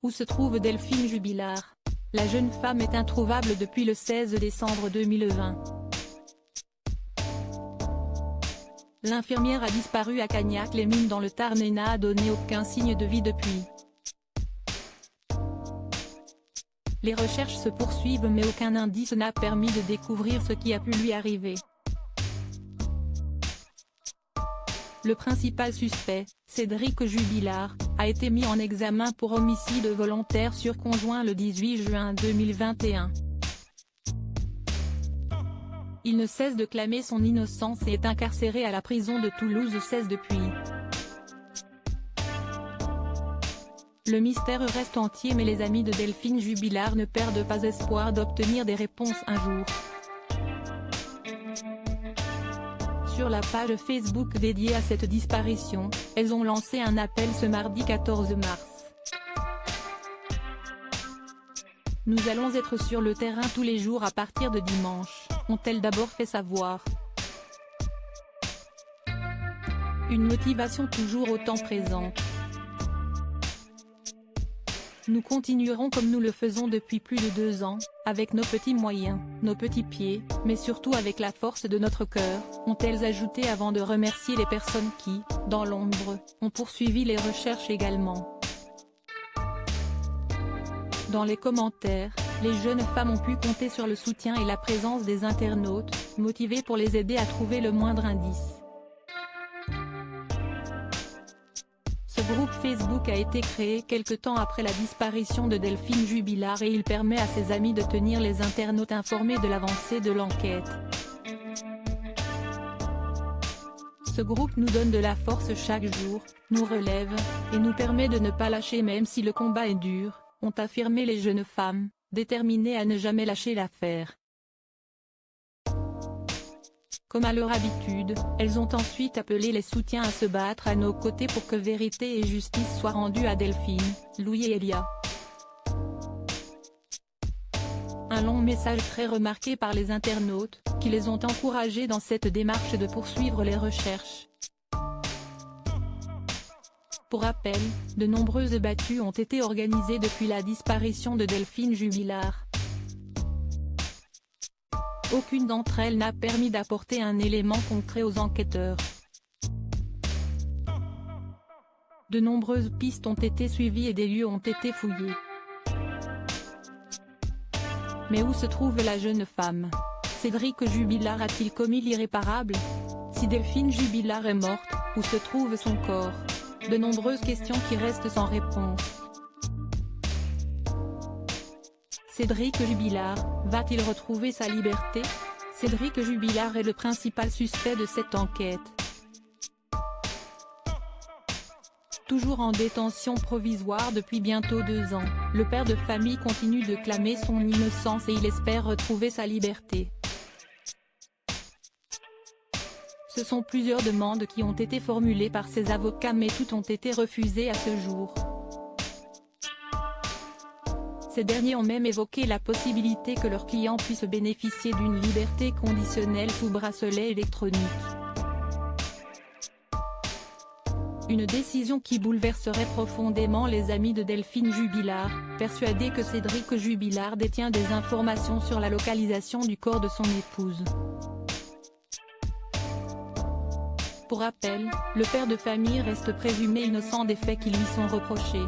Où se trouve Delphine Jubilard? La jeune femme est introuvable depuis le 16 décembre 2020. L'infirmière a disparu à Cagnac-les-Mines dans le Tarn et n'a donné aucun signe de vie depuis. Les recherches se poursuivent mais aucun indice n'a permis de découvrir ce qui a pu lui arriver. Le principal suspect, Cédric Jubilard, a été mis en examen pour homicide volontaire sur conjoint le 18 juin 2021. Il ne cesse de clamer son innocence et est incarcéré à la prison de Toulouse 16 depuis. Le mystère reste entier mais les amis de Delphine Jubilard ne perdent pas espoir d'obtenir des réponses un jour. Sur la page Facebook dédiée à cette disparition, elles ont lancé un appel ce mardi 14 mars. Nous allons être sur le terrain tous les jours à partir de dimanche, ont-elles d'abord fait savoir. Une motivation toujours autant présente. Nous continuerons comme nous le faisons depuis plus de 2 ans, avec nos petits moyens, nos petits pieds, mais surtout avec la force de notre cœur, ont-elles ajouté avant de remercier les personnes qui, dans l'ombre, ont poursuivi les recherches également. Dans les commentaires, les jeunes femmes ont pu compter sur le soutien et la présence des internautes, motivés pour les aider à trouver le moindre indice. Ce groupe Facebook a été créé quelque temps après la disparition de Delphine Jubilard et il permet à ses amis de tenir les internautes informés de l'avancée de l'enquête. Ce groupe nous donne de la force chaque jour, nous relève, et nous permet de ne pas lâcher même si le combat est dur, ont affirmé les jeunes femmes, déterminées à ne jamais lâcher l'affaire. Comme à leur habitude, elles ont ensuite appelé les soutiens à se battre à nos côtés pour que vérité et justice soient rendues à Delphine, Louis et Elia. Un long message très remarqué par les internautes, qui les ont encouragés dans cette démarche de poursuivre les recherches. Pour rappel, de nombreuses battues ont été organisées depuis la disparition de Delphine Jubilard. Aucune d'entre elles n'a permis d'apporter un élément concret aux enquêteurs. De nombreuses pistes ont été suivies et des lieux ont été fouillés. Mais où se trouve la jeune femme? Cédric Jubilard a-t-il commis l'irréparable? Si Delphine Jubilard est morte, où se trouve son corps? De nombreuses questions qui restent sans réponse. Cédric Jubilard, va-t-il retrouver sa liberté? Cédric Jubilard est le principal suspect de cette enquête. Toujours en détention provisoire depuis bientôt 2 ans, le père de famille continue de clamer son innocence et il espère retrouver sa liberté. Ce sont plusieurs demandes qui ont été formulées par ses avocats mais toutes ont été refusées à ce jour. Ces derniers ont même évoqué la possibilité que leurs clients puissent bénéficier d'une liberté conditionnelle sous bracelet électronique. Une décision qui bouleverserait profondément les amis de Delphine Jubilard, persuadés que Cédric Jubilard détient des informations sur la localisation du corps de son épouse. Pour rappel, le père de famille reste présumé innocent des faits qui lui sont reprochés.